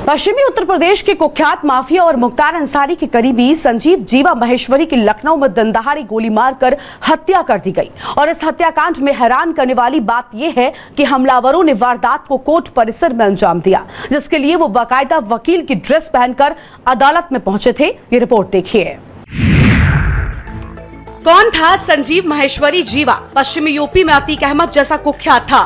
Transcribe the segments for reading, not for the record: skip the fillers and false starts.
पश्चिमी उत्तर प्रदेश के कुख्यात माफिया और मुख्तार अंसारी के करीबी संजीव जीवा महेश्वरी की लखनऊ में दिन दहाड़े गोली मारकर हत्या कर दी गई। और इस हत्याकांड में हैरान करने वाली बात यह है कि हमलावरों ने वारदात को कोर्ट परिसर में अंजाम दिया, जिसके लिए वो बाकायदा वकील की ड्रेस पहनकर अदालत में पहुंचे थे। ये रिपोर्ट देखिए। कौन था संजीव महेश्वरी जीवा? पश्चिमी यूपी में अतीक अहमद जैसा कुख्यात था।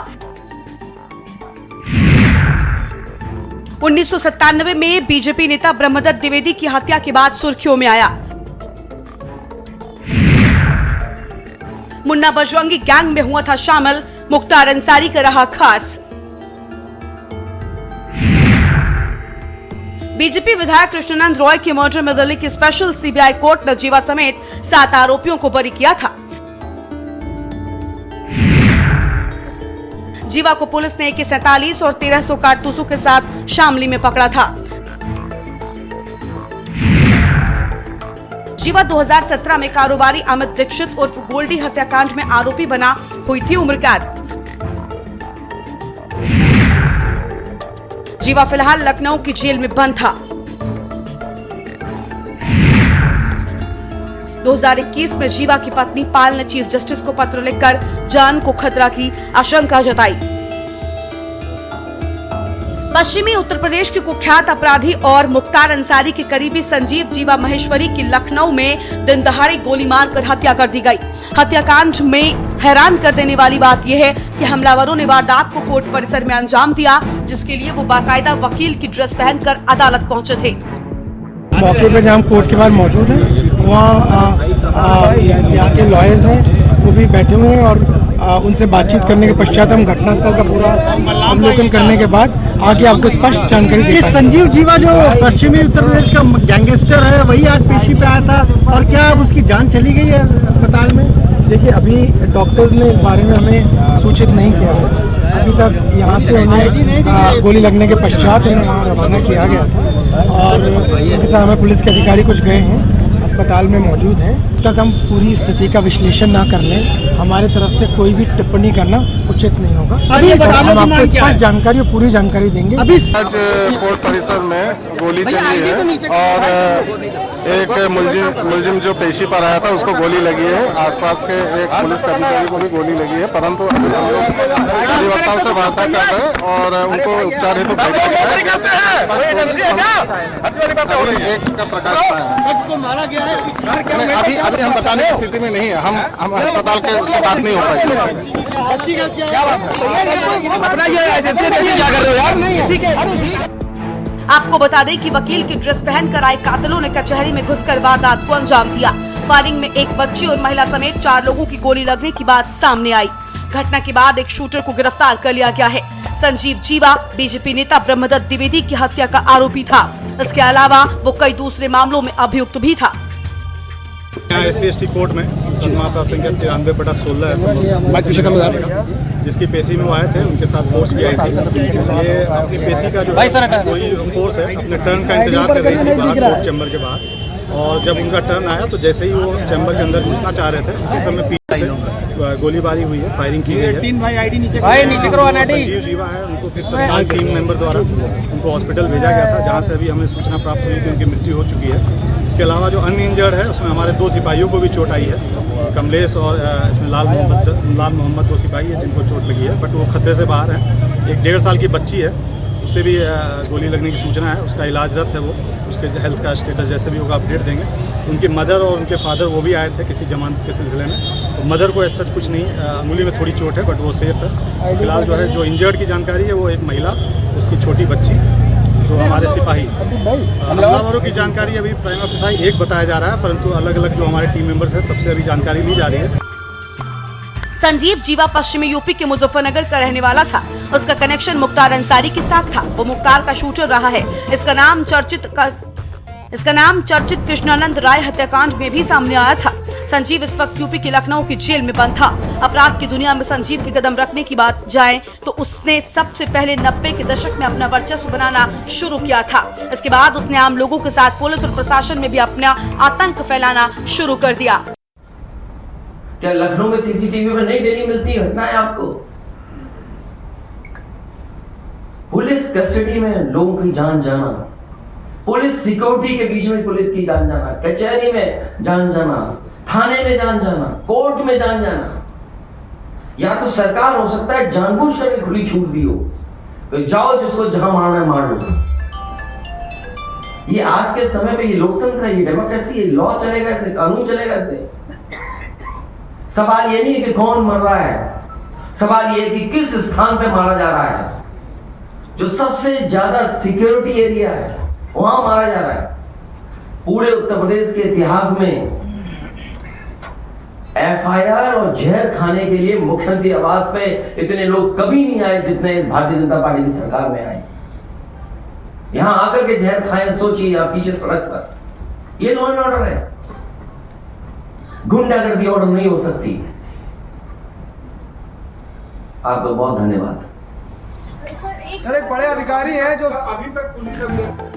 1997 में बीजेपी नेता ब्रह्मदत्त द्विवेदी की हत्या के बाद सुर्खियों में आया। मुन्ना बजरंगी गैंग में हुआ था शामिल, मुख्तार अंसारी का रहा खास। बीजेपी विधायक कृष्णानंद रॉय के मर्डर में दिल्ली की स्पेशल सीबीआई कोर्ट ने जीवा समेत 7 आरोपियों को बरी किया था। जीवा को पुलिस ने AK-47 और 1300 कारतूसों के साथ शामली में पकड़ा था। जीवा 2017 में कारोबारी अमित दीक्षित उर्फ गोल्डी हत्याकांड में आरोपी बना, हुई थी उम्र कैद। जीवा फिलहाल लखनऊ की जेल में बंद था। 2021 में जीवा की पत्नी पाल ने चीफ जस्टिस को पत्र लिखकर जान को खतरा की आशंका जताई। पश्चिमी उत्तर प्रदेश के कुख्यात अपराधी और मुख्तार अंसारी के करीबी संजीव जीवा महेश्वरी की लखनऊ में दिन दहाड़े गोली मारकर हत्या कर दी गई। हत्याकांड में हैरान कर देने वाली बात यह है कि हमलावरों ने वारदात को कोर्ट परिसर में अंजाम दिया, जिसके लिए वो बाकायदा वकील की ड्रेस पहनकर अदालत पहुंचे थे। मौके पे जहाँ कोर्ट के बाद मौजूद है, वहाँ यहाँ के लॉयर्स हैं, वो भी बैठे हुए हैं और उनसे बातचीत करने के पश्चात हम घटनास्थल का पूरा अवलोकन करने के बाद आगे आपको स्पष्ट जानकारी देंगे। संजीव जीवा जो पश्चिमी उत्तर प्रदेश का गैंगस्टर है, वही आज पेशी पे आया था, और क्या अब उसकी जान चली गई है अस्पताल में? देखिए, अभी डॉक्टर्स ने इस बारे में हमें सूचित नहीं किया है। अभी तक यहाँ से उन्हें गोली लगने के पश्चात उन्हें वहाँ रवाना किया गया था और उनके साथ हमें पुलिस के अधिकारी कुछ गए हैं, अस्पताल में मौजूद हैं। तक हम पूरी स्थिति का विश्लेषण ना कर लें, हमारे तरफ से कोई भी टिप्पणी करना उचित नहीं होगा। अभी हम आपको स्पष्ट जानकारी और पूरी जानकारी देंगे। अभी आज कोर्ट परिसर में गोली चली है और एक मुलजिम जो पेशी पर आया था उसको गोली लगी है। आसपास के एक पुलिस कर्मचारी को भी गोली लगी है, परंतु अभी हम लोग अधिवक्ताओं से वार्ता कर रहे हैं और उनको उपचार हेतु भेजा गया है। एक का प्रकाश पाया है। अभी हम बताने की स्थिति में नहीं है, हम अस्पताल के से बात नहीं हो पाएगी। आपको बता दें कि वकील की ड्रेस पहनकर आए कातिलों ने कचहरी में घुसकर वारदात को अंजाम दिया। फायरिंग में एक बच्ची और महिला समेत 4 लोगों की गोली लगने की बात सामने आई। घटना के बाद एक शूटर को गिरफ्तार कर लिया गया है। संजीव जीवा बीजेपी नेता ब्रह्मदत्त द्विवेदी की हत्या का आरोपी था। इसके अलावा वो कई दूसरे मामलों में अभियुक्त भी था। SC/ST कोर्ट में मामला संख्या 93/16 है, जिसकी पेशी में वो आए थे, उनके साथ फोर्स भी आई थी। ये अपनी पेशी का जो कोई फोर्स है अपने टर्न का इंतजार कर रही थी बाहर कोर्ट चैम्बर के बाहर, और जब उनका टर्न आया तो जैसे ही वो चैम्बर के अंदर घुसना चाह रहे थे, उसी समय पीछे से गोलीबारी हुई है, फायरिंग की गई है। 3 भाई आईडी नीचे करो। संजीव जीवा है, उनको फिर तत्काल टीम मेंबर द्वारा उनको हॉस्पिटल भेजा गया था, जहाँ से अभी हमें सूचना प्राप्त हुई कि उनकी मृत्यु हो चुकी है। इसके अलावा जो अनइंजर्ड है उसमें हमारे 2 सिपाहियों को भी चोट आई है, कमलेश और इसमें लाल मोहम्मद 2 सिपाही है जिनको चोट लगी है, बट वो खतरे से बाहर हैं। एक 1.5 साल की बच्ची है, उससे भी गोली लगने की सूचना है, उसका इलाजरत है, वो उसके हेल्थ का स्टेटस जैसे भी होगा अपडेट देंगे। उनकी मदर और उनके फादर वो भी आए थे किसी जमानत के सिलसिले में, तो मदर को ऐसा कुछ नहीं, अंगुली में थोड़ी चोट है बट वो सेफ है। फिलहाल जो है जो इंजर्ड की जानकारी है वो एक महिला, उसकी छोटी बच्ची, तो हमारे सिपाही। हमलावरों की जानकारी अभी प्राइमा फेसाई एक बताया जा रहा है, परंतु अलग अलग जो हमारे टीम मेंबर्स हैं सबसे अभी जानकारी ली जा रही है। संजीव जीवा पश्चिमी यूपी के मुजफ्फरनगर का रहने वाला था। उसका कनेक्शन मुख्तार अंसारी के साथ था। वो मुख्तार का शूटर रहा है। इसका नाम चर्चित कृष्णानंद राय हत्याकांड में भी सामने आया था। संजीव इस वक्त यूपी के लखनऊ की जेल में बंद था। अपराध की दुनिया में संजीव के कदम रखने की बात जाए तो उसने सबसे पहले 90 के दशक में अपना वर्चस्व बनाना शुरू किया था। इसके बाद उसने आम लोगों के साथ पुलिस और प्रशासन में भी अपना आतंक फैलाना शुरू कर दिया। क्या लखनऊ में CCTV पर नहीं डेली मिलती है घटनाएं आपको? पुलिस कस्टडी में लोगों की जान जाना, पुलिस सिक्योरिटी के बीच में पुलिस की जान जाना, कचहरी में जान जाना, थाने में जान जाना, कोर्ट में जान जाना, या तो सरकार हो सकता है जानबूझ करके खुली छूट दी हो, तो जाओ जिसको जहां मारना है मार लो। ये आज के समय पे ये लोकतंत्र है, ये डेमोक्रेसी है, लॉ चलेगा ऐसे, कानून चलेगा ऐसे। सवाल ये नहीं है कि कौन मर रहा है, सवाल ये है कि किस स्थान पे मारा जा रहा है। जो सबसे ज्यादा सिक्योरिटी एरिया है वहां मारा जा रहा है। पूरे उत्तर प्रदेश के इतिहास में एफआईआर और जहर खाने के लिए मुख्यमंत्री आवास पे इतने लोग कभी नहीं आए जितने इस भारतीय जनता पार्टी की सरकार में आए। यहां आकर के जहर खाए, सोचिए आप पीछे सड़क पर। ये लॉ एंड ऑर्डर है, गुंडागर्दी ऑर्डर नहीं हो सकती। आपको बहुत धन्यवाद। सर एक बड़े अधिकारी हैं जो अभी तक पुलिस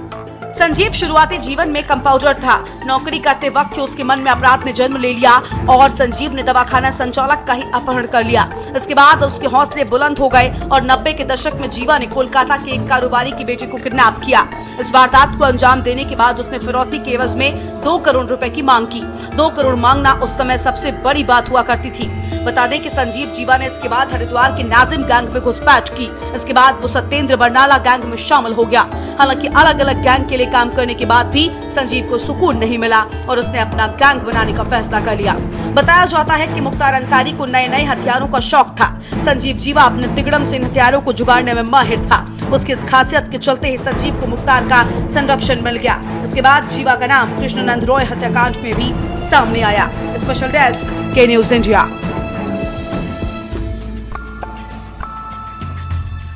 संजीव शुरुआती जीवन में कंपाउंडर था। नौकरी करते वक्त ही उसके मन में अपराध ने जन्म ले लिया और संजीव ने दवाखाना संचालक का ही अपहरण कर लिया। इसके बाद उसके हौसले बुलंद हो गए और 90 के दशक में जीवा ने कोलकाता के एक कारोबारी की बेटी को किडनैप किया। इस वारदात को अंजाम देने के बाद उसने फिरौती के एवज में 2 करोड़ रुपए की मांग की। 2 करोड़ मांगना उस समय सबसे बड़ी बात हुआ करती थी। बता दें कि संजीव जीवा ने इसके बाद हरिद्वार के नाजिम गैंग में घुसपैठ की। इसके बाद वो सत्येंद्र बरनाला गैंग में शामिल हो गया। हालांकि अलग अलग गैंग के लिए काम करने के बाद भी संजीव को सुकून नहीं मिला और उसने अपना गैंग बनाने का फैसला कर लिया। बताया जाता है कि मुख्तार अंसारी को नए नए हथियारों का शौक था। संजीव जीवा अपने तिगड़म से इन हथियारों को जुगाड़ने में माहिर था। उसकी इस खासियत के चलते ही संजीव को मुख्तार का संरक्षण मिल गया। इसके बाद जीवा का नाम कृष्णानंद रॉय हत्याकांड में भी सामने आया। स्पेशल डेस्क के न्यूज इंडिया।